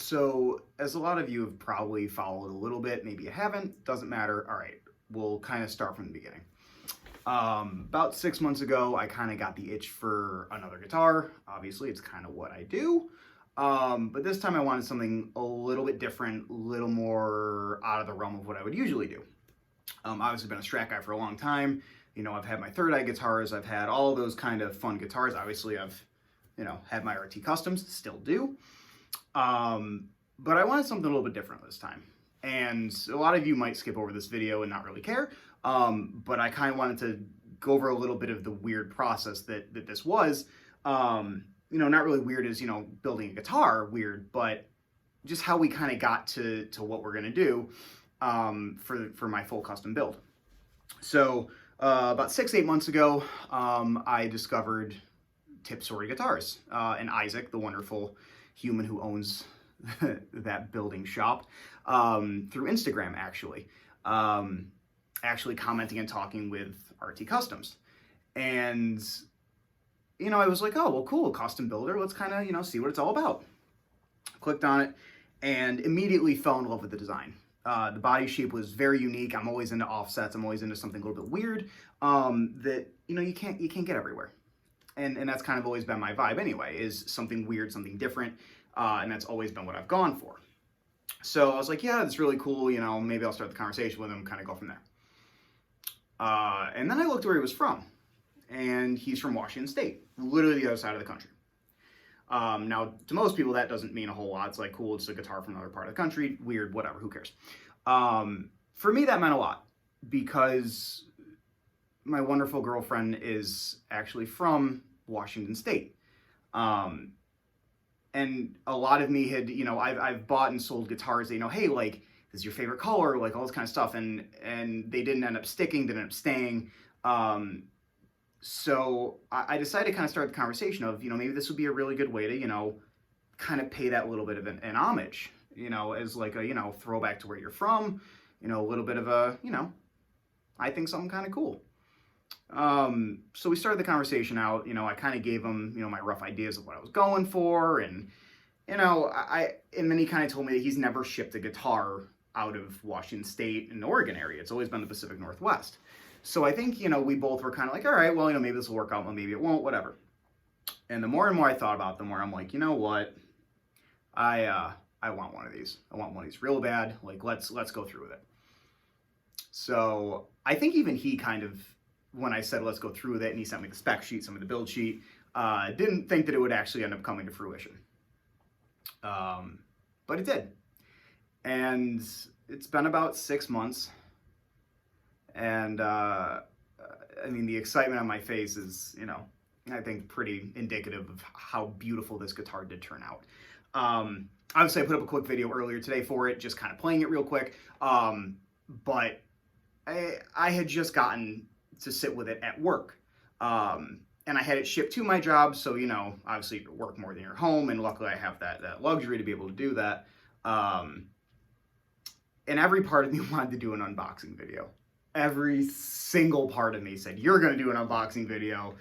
So, as a lot of you have probably followed a little bit, maybe you haven't, doesn't matter. All right, we'll kind of start from the beginning. About 6 months ago, I kind of got the itch for another guitar. Obviously, it's kind of what I do. But this time I wanted something a little bit different, a little more out of the realm of what I would usually do. Obviously, been a Strat guy for a long time. You know, I've had my third eye guitars. I've had all those kind of fun guitars. Obviously, I've, had my RT Customs, still do. But I wanted something a little bit different this time. And a lot of you might skip over this video and not really care. But I kind of wanted to go over a little bit of the weird process that this was. Not really weird as, building a guitar weird, but just how we kind of got to what we're going to do for my full custom build. So about 6-8 months ago, I discovered TipSword guitars, and Isaac, the wonderful human who owns that building shop, through Instagram, actually commenting and talking with RT Customs. And, I was like, oh, well, cool, custom builder. Let's kind of, see what it's all about. Clicked on it and immediately fell in love with the design. The body shape was very unique. I'm always into offsets. I'm always into something a little bit weird that, you can't get everywhere. And that's kind of always been my vibe anyway, is something weird, something different. And that's always been what I've gone for. So I was like, yeah, that's really cool. Maybe I'll start the conversation with him, kind of go from there. And then I looked where he was from. And he's from Washington State, literally the other side of the country. Now, to most people, that doesn't mean a whole lot. It's like, cool, it's a guitar from another part of the country. Weird, whatever, who cares? For me, that meant a lot because my wonderful girlfriend is actually from Washington State. And a lot of me had, I've bought and sold guitars, hey, like, this is your favorite color, like all this kind of stuff. And they didn't end up sticking, didn't end up staying. So I decided to kind of start the conversation of, maybe this would be a really good way to, kind of pay that little bit of an homage, as like a, throwback to where you're from, a little bit of a, I think something kind of cool. So we started the conversation out, I kind of gave him, my rough ideas of what I was going for. And, and then he kind of told me that he's never shipped a guitar out of Washington State and Oregon area. It's always been the Pacific Northwest. So I think, we both were kind of like, all right, well, maybe this will work out, well, maybe it won't, whatever. And the more and more I thought about it, the more I'm like, you know what? I want one of these. I want one of these real bad. Like, let's go through with it. So I think even he kind of, when I said, let's go through with it, and he sent me the spec sheet, some of the build sheet, didn't think that it would actually end up coming to fruition. But it did. And it's been about 6 months. And, the excitement on my face is, I think pretty indicative of how beautiful this guitar did turn out. Obviously, I put up a quick video earlier today for it, just kind of playing it real quick. But I had just gotten to sit with it at work. And I had it shipped to my job, so, obviously you work more than your home, and luckily I have that luxury to be able to do that. And every part of me wanted to do an unboxing video. Every single part of me said, you're going to do an unboxing video,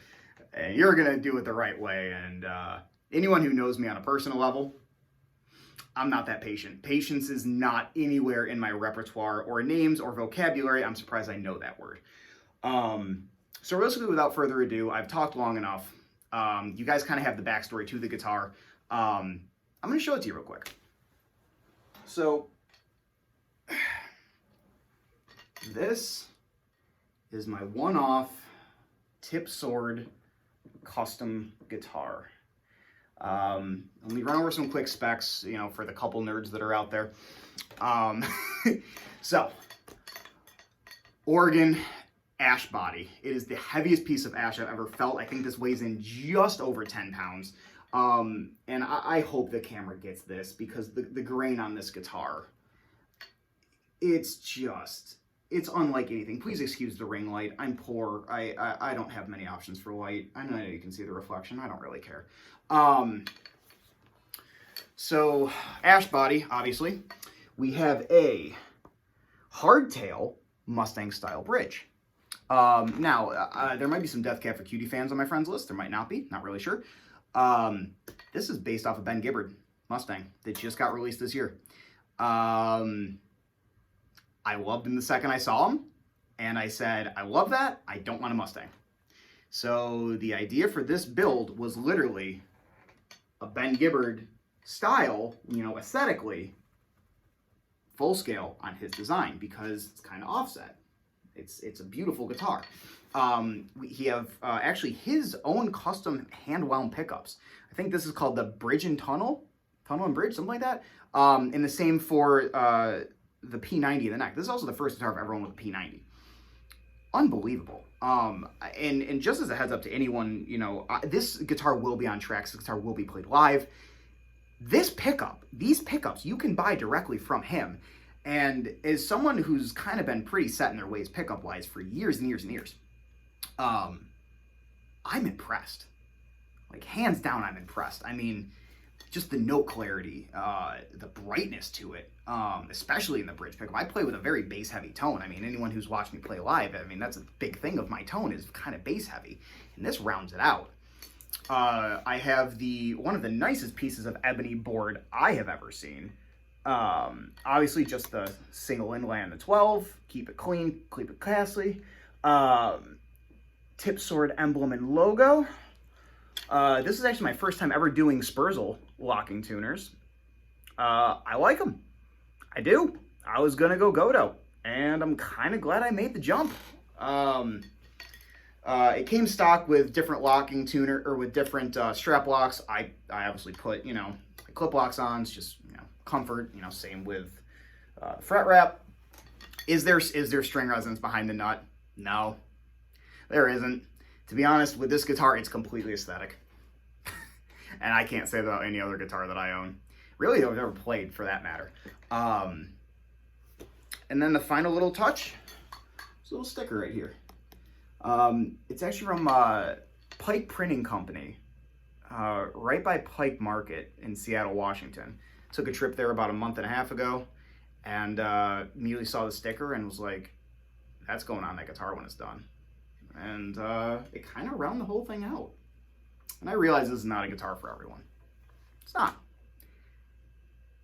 and you're going to do it the right way. And anyone who knows me on a personal level, I'm not that patient. Patience is not anywhere in my repertoire or names or vocabulary. I'm surprised I know that word. So basically, without further ado, I've talked long enough. You guys kind of have the backstory to the guitar. I'm going to show it to you real quick. So this is my one-off TipSword custom guitar. Let me run over some quick specs, for the couple nerds that are out there. So, Oregon ash body. It is the heaviest piece of ash I've ever felt. I think this weighs in just over 10 pounds. And I hope the camera gets this because the grain on this guitar, it's unlike anything. Please excuse the ring light. I'm poor. I don't have many options for light. I know you can see the reflection. I don't really care. So ash body, obviously. We have a hardtail Mustang style bridge. Now, there might be some Death Cab for Cutie fans on my friends list. There might not be. Not really sure. This is based off of Ben Gibbard. Mustang that just got released this year. I loved him the second I saw him, and I said, I love that, I don't want a Mustang. So the idea for this build was literally a Ben Gibbard style, you know, aesthetically, full scale on his design, because it's kind of offset. It's a beautiful guitar. He have actually his own custom hand-wound pickups. I think this is called the Bridge and Tunnel and Bridge, something like that. And the same for the P90 in the neck. This is also the first guitar I've ever owned with a P90. Unbelievable. And just as a heads up to anyone, you know, this guitar will be on tracks. This guitar will be played live. These pickups, you can buy directly from him. And as someone who's kind of been pretty set in their ways pickup-wise for years and years and years, I'm impressed. Like, hands down, I'm impressed. I mean, just the note clarity, the brightness to it, especially in the bridge pickup. I play with a very bass-heavy tone. I mean, anyone who's watched me play live, I mean, that's a big thing of my tone, is kind of bass-heavy. And this rounds it out. I have one of the nicest pieces of ebony board I have ever seen. Obviously, just the single inlay on the 12. Keep it clean, keep it classy. TipSword emblem and logo. This is actually my first time ever doing Spurzl locking tuners. I like them. I do. I was going to go Godo, and I'm kind of glad I made the jump. It came stock with different locking tuner, or with different strap locks. I obviously put, you know, clip locks on. It's just, you know, comfort. You know, same with fret wrap. Is there string resonance behind the nut? No, there isn't. To be honest, with this guitar, it's completely aesthetic. And I can't say that about any other guitar that I own. Really, I've ever played, for that matter. And then the final little touch, this little sticker right here. It's actually from Pike Printing Company, right by Pike Market in Seattle, Washington. Took a trip there about a month and a half ago, and immediately saw the sticker and was like, that's going on that guitar when it's done. And it kind of rounded the whole thing out. And I realize this is not a guitar for everyone. It's not.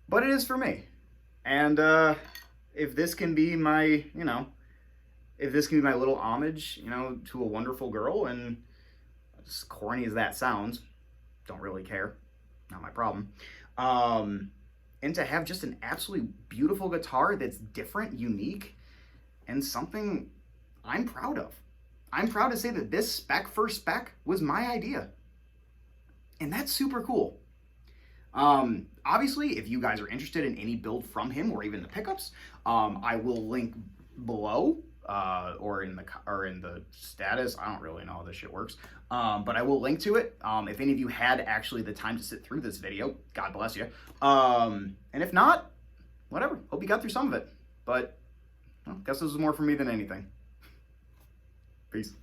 But it is for me. And if this can be my, you know, if this can be my little homage, you know, to a wonderful girl, and as corny as that sounds, don't really care. Not my problem. And to have just an absolutely beautiful guitar that's different, unique, and something I'm proud of. I'm proud to say that this spec first spec was my idea. And that's super cool. Obviously, if you guys are interested in any build from him, or even the pickups, I will link below, or in the status. I don't really know how this shit works. But I will link to it. If any of you had actually the time to sit through this video, God bless you. And if not, whatever. Hope you got through some of it. But I guess this was more for me than anything. Peace.